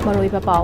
Maroiba Pau.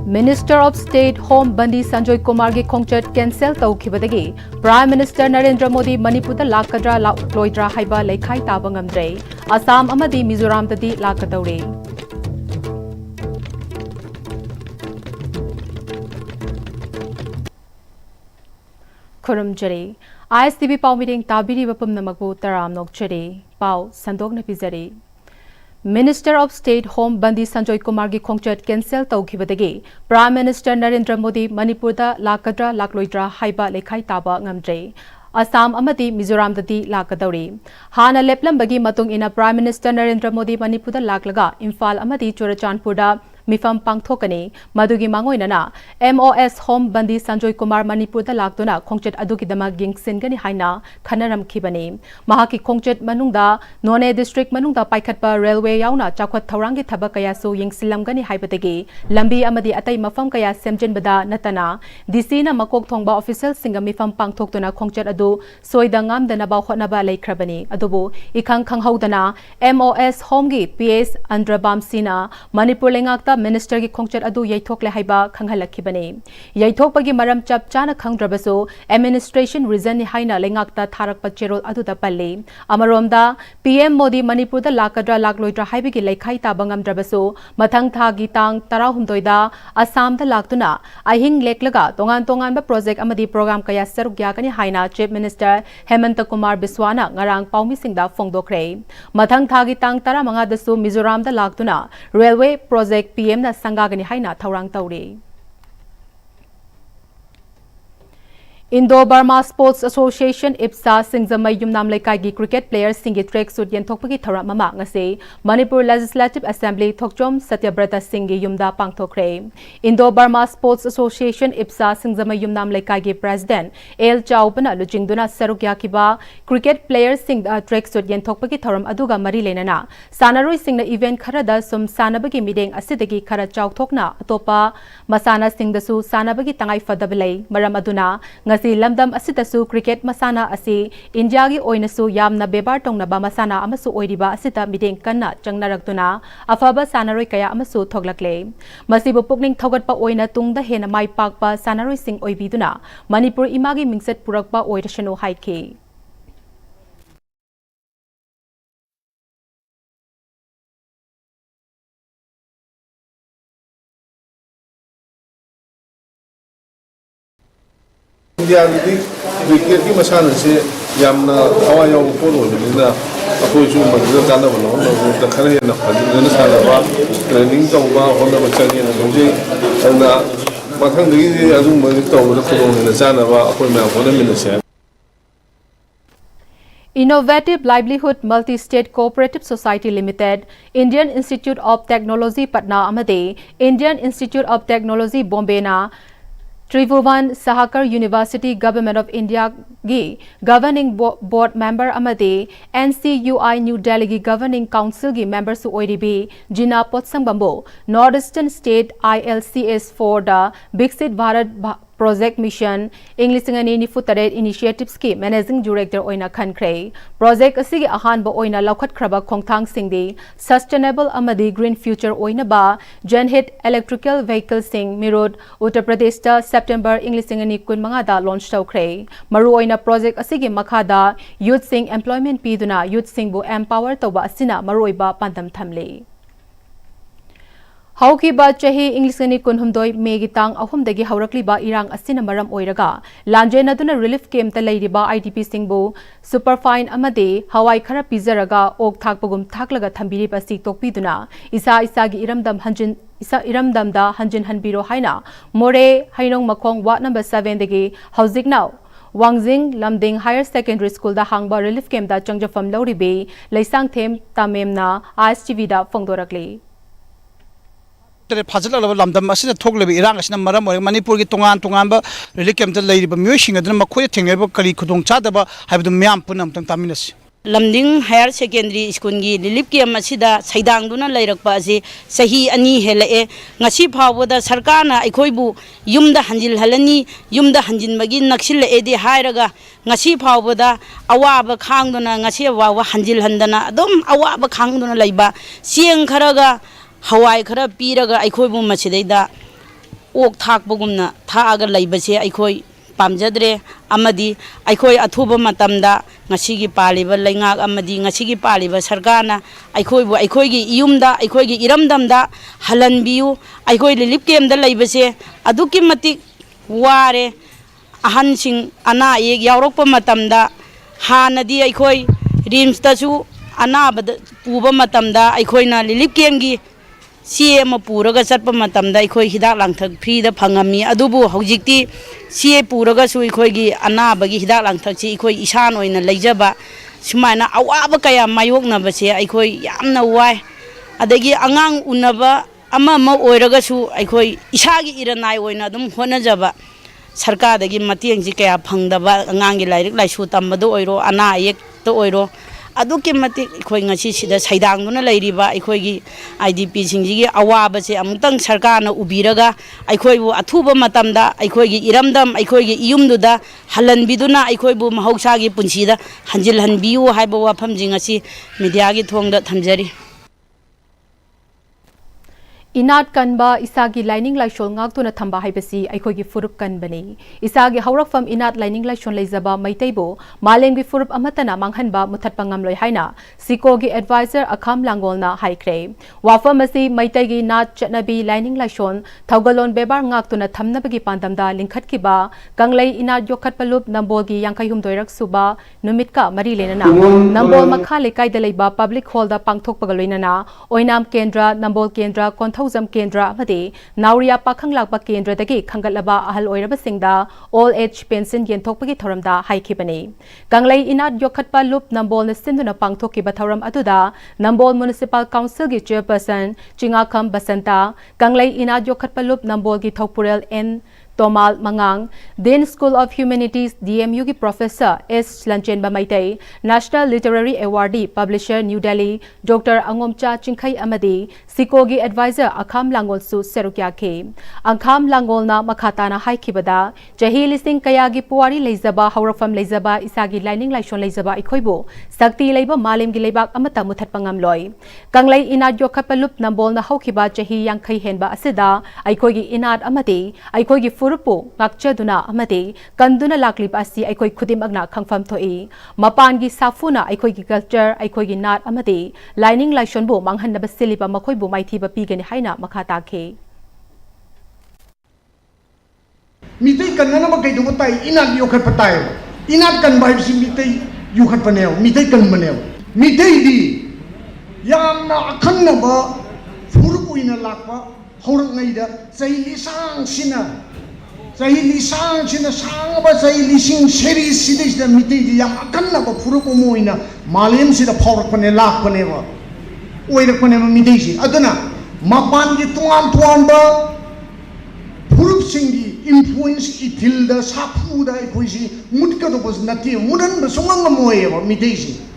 Minister of State Home Bandi Sanjoy Kumar gi khongchat cancel taukhibadagi Prime Minister Narendra Modi Manipurda lakadra loidra haiba leikhai taba ngamdre Assam amadi Mizoram dadi lakadaure Kurum Jari Am-Istv Pau meeting tabiri bapum namagu taram nokchari Pau Sandog Napizari Minister of State Home Bandi Sanjoy Kumar gi khongchat cancel taukhibadagi Prime Minister Narendra Modi Manipurda lakadra lakloidra haiba lekhai taba ngamdre Assam amadi Mizoram dadi lakadauri Hana leplambagi matung ina Prime Minister Narendra Modi Manipurda laklaga Imphal amadi Churachandpurda Mifam Pangthokani Madugi Mangoinana MOS Home Bandi Sanjoy Kumar Manipurda laktuna khongchat adugi dama gingsingani haina khanaram khibani Mahaki khongchat manungda None District manungda paikhatpa railway yauna chakwat thaurangi thaba kaya su yingsilamgani haibadagi lambi amadi atai mafam kaya semjenbada natana DC na makok thongba official singa mifam pangthoktuna khongchat adu soida ngamdana ba hotnaba leikrabani adubu ikhang khanghaudana MOS Home gi PS Andrabam Sina Manipur lengakta Minister ki khongchat adu yaithok le haiba khanghalakibani yaithok pagi maram chap chana khangdrabasu administration reason ni haina lengakta tharakpa cherol adu da palle amaromda PM Modi Manipur da lakadra lakloidra haibigi leikhai tabangam drabasu mathang tha gi tang 16 da Assam da laktuna ahing leklaga tongan tongan ba project amadi program kaya saruk ya kani haina Chief Minister Hemant Kumar Biswana ngarang paumi singda phongdokre mathang tha gi tang 15 da su Mizoram da laktuna railway project PM na sangagani haina thaurang tauri Indo-Burma Sports Association IPSA Singzamay Yumnam Laikai gi cricket players singi track suit yenthokpagi thoram mama ngase Manipur Legislative Assembly Thokchom Satyabrata Singhi yumda pangthokre Indo-Burma Sports Association IPSA Singzamay Yumnam Laikai gi President El Chaupana lujingduna sarukya kiba cricket players sing track suit yenthokpagi thoram aduga mari lenana sanaroi singna event kharada sum sanabagi mideng asidagi khara chauthokna atopa masana singdasu sanabagi tangai fadablei maram aduna lamdam asitasu cricket masana asi India gi oinasu yamna bebar tongnaba masana amasu oiriba asita mideng kanna changnaraktuna afaba sanaroi kaya amasu thoglakle masibu pukning thogatpa oina tungda hena mai pakpa sanaroi sing oibiduna Manipur imagi mingset purakpa oirashanu haike India di cricket ki masana se yamna hawa yaw polo ni apoi chu ma de kana bolo no da khare na phadin na sala ba training to ba hona bacha ni na doje na mathang de azum ma to da polo ni na sana ba apoi ma hona min se Innovative Livelihood Multi-State Cooperative Society Limited, Indian Institute of Technology Patna amade Indian Institute of Technology Bombay na Tribhuvan Sahakar University Government of India gi Governing Board Member amade NCUI New Delhi gi Governing Council gi member su oiribi Jina Potsangbambo Northeastern State ILCS for the Biksit Bharat Project Mission English ngani futare initiatives ki managing director oina khankre project asigi ahanba oina laukhat khraba khongthang singdi sustainable amadi green future oina ba Janhit electrical vehicle sing Mirod Uttar Pradesh ta September English ngani kunmanga da launch tawkhre maru oina project asigi makhada youth sing employment piduna youth sing bu empower toba asina maru oiba pandam thamle Hauki ba chahi English ni kunhumdoi megi tang ahumdagi haurakli ba irang asina maram oiraga lanjen aduna relief camp ta leiriba IDP singbu superfine amade hawai khara pizaraga ok thakpagum thaklaga thambiri ba sik tokpiduna isa gi iramdam da hanjin hanbiro haina more hainong makhong ward number 7 dagi housing now Wangjing Lamding Higher Secondary School da hangba relief camp da changjafam lauribe leisang them tamemna Am-Istv da phongdorakle Fazil Lamdam Asina Togli Irang Maram Manipur Tongan relic camp the lady Mushing and Makoya Tinga Kali Kudong Chadaba have the Miam Punam Taminas. Lamding Higher Secondary School gi lilipki masida saidang duna lairakpa ase sahi ani hele ngasi phawda sarkarna aikhoibu yumda hanjil halani yumda hanjin magi naksil edi hairaga ngasi phawda awaba khangduna ngasi awa hanjil handana adom awaba khangduna laiba sieng kharaga हवाई खरा पीरगा अखोइबु मसिदैदा okay थाकबगुमना थागा लैबसे अखोइ पामजद्रे अमदी अखोइ अथुबा मतमदा ngasiगी पालिबा लैंगाक अमदी ngasiगी पालिबा सरकारना अखोइबु अखोइगी इयुमदा अखोइगी इरमदमदा हलनबियु अखोइ relief कैम्पदा लैबसे अदुकी मतिक वारे अहनसिंग अना एक यावरकपा मतमदा हानदी अखोइ रिम्सदासु अनाबद पुबा मतमदा अखोइना relief कैम्पगी सी पूरग चटप अखोई हिदाक लांथक फ्रीद फंगमी अदुबु हौजिक्ति सी पूरगसु अखोइगी अनाबगी हिदाक लांथक अखोइ इसान ओइना लैजबा सुमाइना अवाब कया मायोक्नबसे अखोइ यामना वाय अदगी अंगांग उन्नबा अमा अमा ओइरगसु अखोइ इसागी इरनाय ओइना अदुम होनजबा सरकारदगी मतेंगजी कया फंगदबा अंगांगी लाइरिक लाइसु तंबदो ओइरो अना अयेक तो ओइरो अदुके मतिक अखोइ ngasi sida saidangduna lairiba अखोइगी आईडीपी सिंगजी अवाबसे अमुतंग सरकारना उबिरगा अखोइबु अथुबा मतमदा अखोइगी इरमदम अखोइगी इयुमदुदा हलनबिदुना अखोइबु महौसागी पुंसीदा हंजिलहनबियु हाइबा वाफमजी ngasi मीडियागी थोंगदा थमजरी इनाट कनबा इसागी लाइनिंग लाइशोल ngaktu na thamba haibasi aikogi furup kanbani isagi haurakfam inat lining laishon leizaba maitaibo malemgi furup amatana manghanba muthatpa ngamloi haina sikogi advisor akham langolna haikre wafamasi maitaigi nat chatnabi lining laishon thaugalon bebar ngaktu na thamnabagi pandamda lingkhatkiba kanglei inat yokhat palup nambolgi yangkaihum doirak suba numitka mari lenana nambol makha lekai dalaiba public hall da pangthok pagaloinana oinam kendra nambol kendra konthau केंद्र नाउरिया पाखंगलाप केंद्र खंगलबा अहल ओइरबसिंगदा ओल age pension येंथोकपगी थौरमदा हाइखिबनी कंगलै इनाट योखटपा loop Nambol न सिंधुना पांगथोकिबा थौरम अदुदा Nambol municipal council गी chairperson चिंगाखम Basanta कंगलै इनाट योखटपा loop Nambol गी थौपुरेल N Tomal Mangang, Dean School of Humanities DMU की Professor S. Lanchen Bamaitai, National Literary Awardee Publisher New Delhi, Dr. Angomcha Chingkai Amadi, Sikogi Advisor Akham Langol Su Serukyake. Akham Langol na Makatana Haikibada, Jahi listing Kayagi Puari Lazaba, Haurafam Lazaba, Isagi Lining Lashon Lazaba Ikoibo, Sakti Labor Malim Gilebak Amata Mutat Pangamloy. Kanglay Inad Yokapalup Nambol na Hokiba Jahi Yankai Henba Asida, Aikogi Inad Amadi, Aikogi Furupo, Nakchaduna Amade, Kanduna Laklip Asi, Aikoi Kudim Agna Kangfam Toi, Mapangi Safuna, Aikoi Culture, Aikoi Nat Amade, Lining Lashonbo, Manghan Basiliba Makoibo, Maitiba Pigan Haina, Makatake. Mitay kan na naman kayo tayo, inag yukat pa tayo. Inag kan ba si mitay yukat pa niyo, mitay kan ba niyo. Mitay di, yang na akan na ba, Furupo inalakpa, horang ngayda, sa ilisang sina. Saya lisang sina sang ba saya lising seri sida sida miti yang akan na ba puro mo ina malim sida power pane lak pane ba oirak pane ma miti si aduna mapan gi tuan ba puro singi influence itil da sapu da ikoisi mutka do bos nati mudan ba sungang mo ba miti si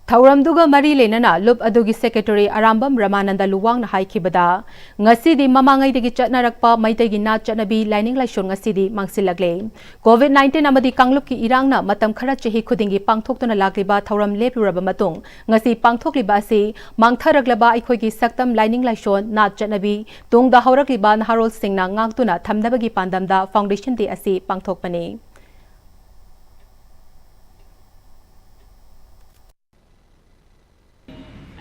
Thauramduga Mari Lenana, Lup Adugi Secretary Arambam Ramananda Luwang na Haikibada, Ngasidi Mamangay de Chatnarakpa, Maitagi Nat Chanabi, Lining Lashon Ngasidi, Mangsilagle. COVID-19 Amadi Kangluki Irangna, Matam Karachi Kudingi, Pangtok to Nalagliba, Thauram Lepuraba Matung, Ngasi Pangtok Libasi, Mangtaraglaba, Ikogi Saktam, Lining Lashon, Nat Chanabi, Tung the Horakliban, Harold Singna, Ngangtuna, Tamnabagi Pandamda, Foundation de Asi, Pangtok Pane.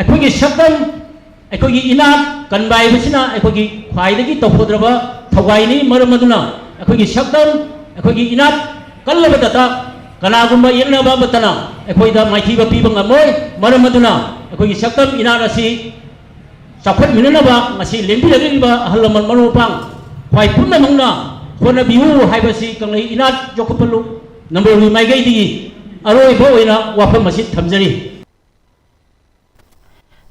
अखोगी शब्दम अखोगी इनात कन्बाई बसिना अखोगी ख्वाइदगी तौफोद्रबा थवाइनी मरमदुना अखोगी शब्दम अखोगी इनात कल्लबदता कनागुम्बा येंगनाबा बतना अखोइदा माइथीबा पीबा ngамoi मरमदुना अखोगी शब्दम इनात असि चाखत मिननबा ngasi लेंबिलगिबा हलमन मनोपांग ख्वाइ पुन्नमंगना होनबिउ हाइबसि कंगलै इनात जोखपलु नंबर wi माइगैदि अरोइबो ओइना वाफम मसि थमजरी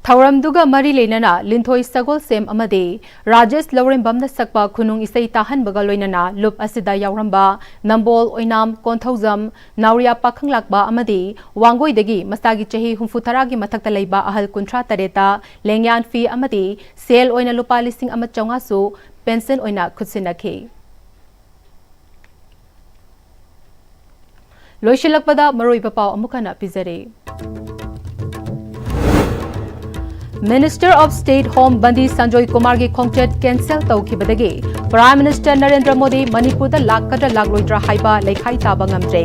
Thauramduga Mari Lenana, Linthoi Sagol Sem Amade, Rajesh Laurembam the Sakpa Kunung Isai Tahan Bagaloinana, Lup Asida Yauramba, Nambol Oinam, Kontauzam, Nauria Pakanglakba Amade, Wangoi Degi, Masagi Chehi Humfutaragi Mataktalaiba Ahal Kuntra Tareta, Lengyan Fi Amade, Sale Oina Lupa Listing Amachangasu, Pension Oina Kutsinake. Loishilakpada Maroi Papa Amukana Pizare. Minister of State Home Bandi Sanjoy Kumar gi khongchet cancel tawkhibadagi Prime Minister Narendra Modi Manipur da lakadra lagloidra haiba leikhai taba ngamdre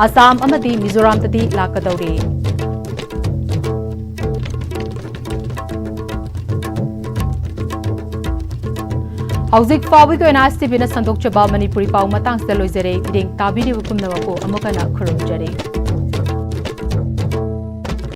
Assam amadi Mizoram tadi lakadawri Hauzik fawi ko Am-Istv na sandok chaba Manipuri pau matang sa loizere ideng tabiri wapum na wako amokana khurumjare